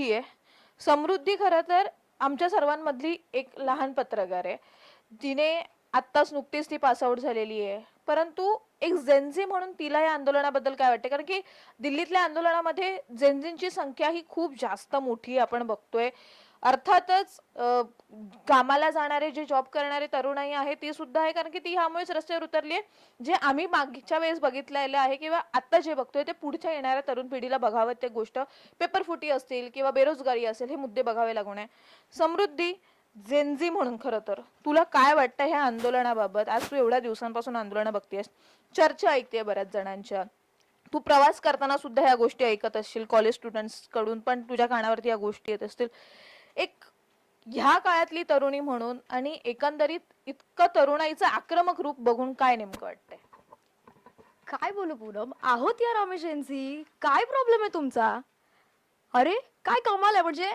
समृद्धी आहे. समृद्धी खरं तर आमच्या सर्वांमधली एक लहान पत्रकार आहे. जिने आत्ताच नुकतीच ती पास आउट झालेली आहे. परंतु एक जेनझी म्हणून तिला या आंदोलनाबद्दल काय वाटते? कारण की दिल्लीतल्या आंदोलनामध्ये जेनझींची संख्या ही खूप जास्त मोठी आपण बघतोय. अर्थातच कामाला जाणारे जे जॉब करणारे तरुणाई आहे ती सुद्धा आहे, कारण की ती ह्यामुळेच रस्त्यावर उतरली आहे. जे आम्ही मागच्या वेळेस बघितलेलं आहे किंवा आता जे बघतोय ते पुढच्या येणाऱ्या तरुण पिढीला बघावं ते गोष्ट, पेपरफुटी असतील किंवा बेरोजगारी असेल, हे मुद्दे बघावे लागून आहे. समृद्धी, जेनझी म्हणून खरं तर तुला काय वाटतं ह्या आंदोलनाबाबत? आज तू एवढ्या दिवसांपासून आंदोलनं बघतेस, चर्चा ऐकते बऱ्याच जणांच्या, तू प्रवास करताना सुद्धा ह्या गोष्टी ऐकत असशील, कॉलेज स्टुडंट्स कडून पण तुझ्या कानावरती या गोष्टी येत असतील. एक ह्या काळातली तरुणी म्हणून आणि एकंदरीत इतकं तरुणाईचं आक्रमक रूप बघून काय नेमकं वाटतंय? काय बोलू पूनम, आहोत यार आम्ही जेन्झी. काय प्रॉब्लेम आहे तुमचा? अरे काय कमाल आहे. म्हणजे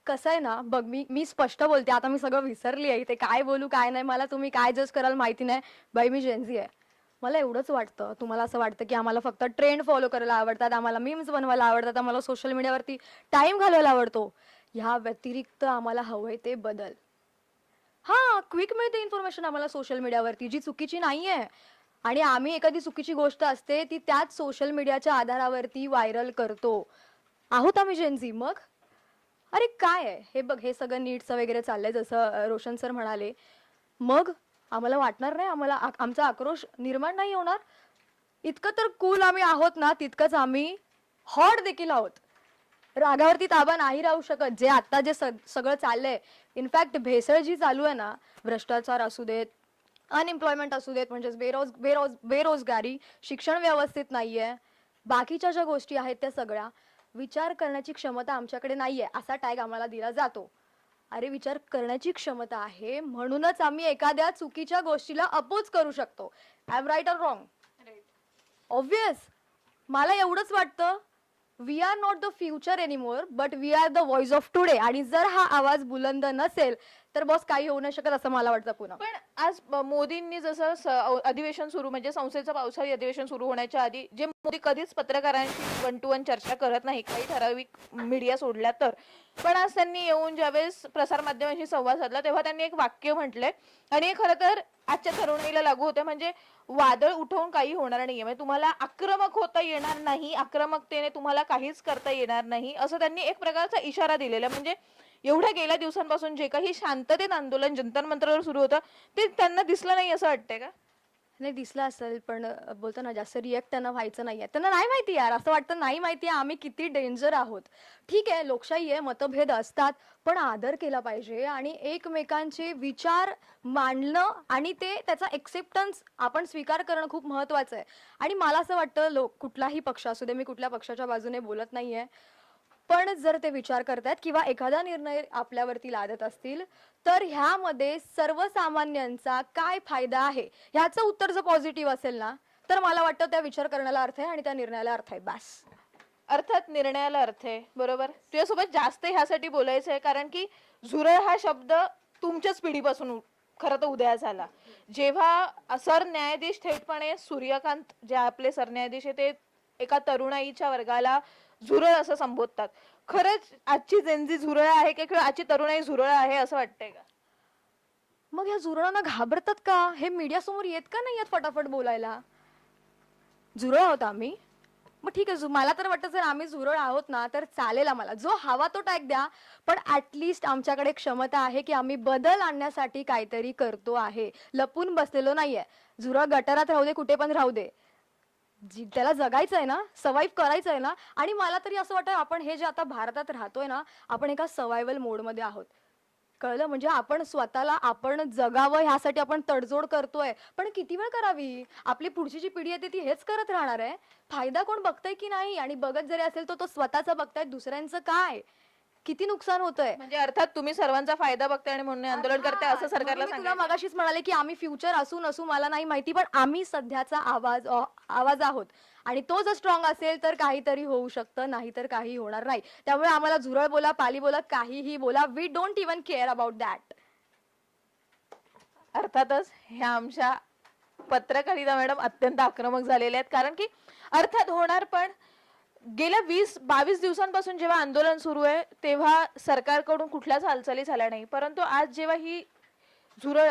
कसं आहे ना, बघ मी स्पष्ट बोलते. आता मी सगळं विसरली आहे, ते काय बोलू काय नाही. मला तुम्ही काय जज कराल माहिती नाही. बाई मी जेन्झी आहे. मला एवढंच वाटतं, तुम्हाला असं वाटतं की आम्हाला फक्त ट्रेंड फॉलो करायला आवडतात, आम्हाला मीम्स बनवायला आवडतात, आम्हाला सोशल मीडियावरती टाइम घालवायला आवडतो. ह्या व्यतिरिक्त आम्हाला हवंय ते बदल. हा, क्विक मिळते इन्फॉर्मेशन आम्हाला सोशल मीडियावरती, जी चुकीची नाहीये. आणि आम्ही एखादी चुकीची गोष्ट असते ती त्याच सोशल मीडियाच्या आधारावरती व्हायरल करतो. आहोत आम्ही जेन्झी. मग अरे काय आहे हे बघ, हे सगळं नीटचं वगैरे चाललंय जसं रोशन सर म्हणाले. मग आम्हाला वाटणार नाही, आम्हाला आमचा आक्रोश निर्माण नाही होणार? इतकं तर कूल आम्ही आहोत ना, तितकंच आम्ही हॉट देखील आहोत. रागावरती ताबा नाही राहू शकत. जे आता जे सगळं चाललंय, इनफॅक्ट भेसळ जी चालू आहे ना, भ्रष्टाचार असू देत, अनएम्प्लॉयमेंट असू देत, म्हणजे बेरोजगारी, शिक्षण व्यवस्थित नाहीये, बाकीच्या ज्या गोष्टी आहेत त्या सगळ्या, विचार करण्याची क्षमता आमच्याकडे नाहीये असा टॅग आम्हाला दिला जातो. अरे विचार करण्याची क्षमता आहे म्हणूनच आम्ही एखाद्या चुकीच्या गोष्टीला अपोज करू शकतो. I am right or wrong? Obvious. मला एवढंच वाटतं, we are not the future anymore, but we are the voice of today. आणि जर हा आवाज बुलंद नसेल तर बॉस काही होऊ नाही शकत असं मला वाटतं. पुन्हा पण आज मोदींनी जसं अधिवेशन सुरू, म्हणजे संसदेचं पावसाळी अधिवेशन सुरू होण्याच्या आधी, जे मोदी कधीच पत्रकारांशी वन टू वन चर्चा करत नाही, काही ठराविक मीडिया सोडल्या तर, पण आज त्यांनी येऊन ज्यावेळेस प्रसारमाध्यमांशी संवाद साधला तेव्हा त्यांनी एक वाक्य म्हटलंय, आणि हे खरं तर आजच्या तरुणीला लागू होते. म्हणजे वादळ उठवून काही होणार नाहीये, म्हणजे तुम्हाला आक्रमक होता येणार नाही, आक्रमकतेने तुम्हाला काहीच करता येणार नाही, असं त्यांनी एक प्रकारचा इशारा दिलेला. म्हणजे एवढ्या गेल्या दिवसांपासून जे काही शांततेत आंदोलन जंतर मंतरवर सुरू होतं ते त्यांना दिसलं नाही असं वाटतंय का? नाही दिसला असेल, पण बोलतो ना, जास्त रिॲक्ट त्यांना व्हायचं नाहीये. त्यांना नाही माहिती यार, असं वाटतं नाही माहिती आम्ही किती डेंजर आहोत. ठीक आहे, लोकशाही आहे, मतभेद असतात, पण आदर केला पाहिजे आणि एकमेकांचे विचार मांडणं आणि त्याचा एक्सेप्टन्स आपण स्वीकार करणं खूप महत्वाचं आहे. आणि मला असं वाटतं, कुठलाही पक्ष असू दे, मी कुठल्या पक्षाच्या बाजूने बोलत नाहीये, पण जर ते विचार करतायत किंवा एखादा निर्णय आपल्यावरती लादत असतील, तर ह्यामध्ये सर्वसामान्यांचा काय फायदा आहे ह्याचं उत्तर जर पॉझिटिव्ह असेल ना, तर मला वाटतं त्या विचार करण्याला अर्थ आहे आणि त्या निर्णयाला अर्थ आहे. बस. अर्थात निर्णयाला अर्थ आहे, बरोबर. तुझ्यासोबत जास्त ह्यासाठी बोलायचं आहे कारण की झुरळ हा शब्द तुमच्याच पिढीपासून खरं तर उदयास झाला. जेव्हा सरन्यायाधीश थेटपणे सूर्यकांत, जे आपले सरन्यायाधीश आहे, ते एका तरुणाईच्या वर्गाला झुरळ असं संबोधतात. खरंच आजची जेनझी झुरळ आहे का, किंवा आजची तरुणाई झुरळ आहे असं वाटतंय का? मग ह्या झुरळांना घाबरतात का? हे मीडिया समोर येत का नाही येत फटाफट बोलायला? झुरळ आहोत आम्ही. मग ठीक आहे, मला तर वाटतं जर आम्ही झुरळ आहोत ना, तर चालेल आम्हाला. जो हवा तो टॅग द्या, पण ऍटलिस्ट आमच्याकडे क्षमता आहे की आम्ही बदल आणण्यासाठी काहीतरी करतो आहे, लपून बसलेलो नाहीये. झुरळ गटारात राहू दे, कुठे पण राहू दे, त्याला जगायचं आहे ना, सर्व्हाइव्ह करायचं आहे ना. आणि मला तरी असं वाटतं, आपण हे जे आता भारतात राहतोय ना, आपण एका सर्व्हायवल मोडमध्ये आहोत. कळलं? म्हणजे आपण स्वतःला आपण जगावं ह्यासाठी आपण तडजोड करतोय, पण किती वेळ करावी? आपली पुढची जी पिढी येते ती हेच करत राहणार आहे. फायदा कोण बघतंय की नाही? आणि बघत जरी असेल तर तो स्वतःचा बघताय, दुसऱ्यांचं काय, किती नुकसान होतंय. म्हणजे अर्थात तुम्ही सर्वांचा फायदा बघताय आणि म्हणून आंदोलन करताय असं सरकारला मी तुला सांगायचं. मगाशीच म्हणाले की आम्ही फ्युचर असू नसू मला नाही माहिती, पण आम्ही सध्याचा आवाज आहोत. आणि तो जर स्ट्रॉंग असेल तर काहीतरी होऊ शकतं, नाही तर काही होणार नाही. त्यामुळे आम्हाला झुरळ बोला, पाली बोला, काहीही बोला, we don't even care about that. अर्थातच ह्या आमच्या पत्रकारिता मॅडम अत्यंत आक्रमक झालेल्या आहेत, कारण की अर्थात होणार पण गेल्या 20-22 दिवसांपासून जेव्हा आंदोलन सुरू आहे तेव्हा सरकारकडून कुठल्याच हालचाली झाल्या नाही, परंतु आज जेव्हा ही झुरळ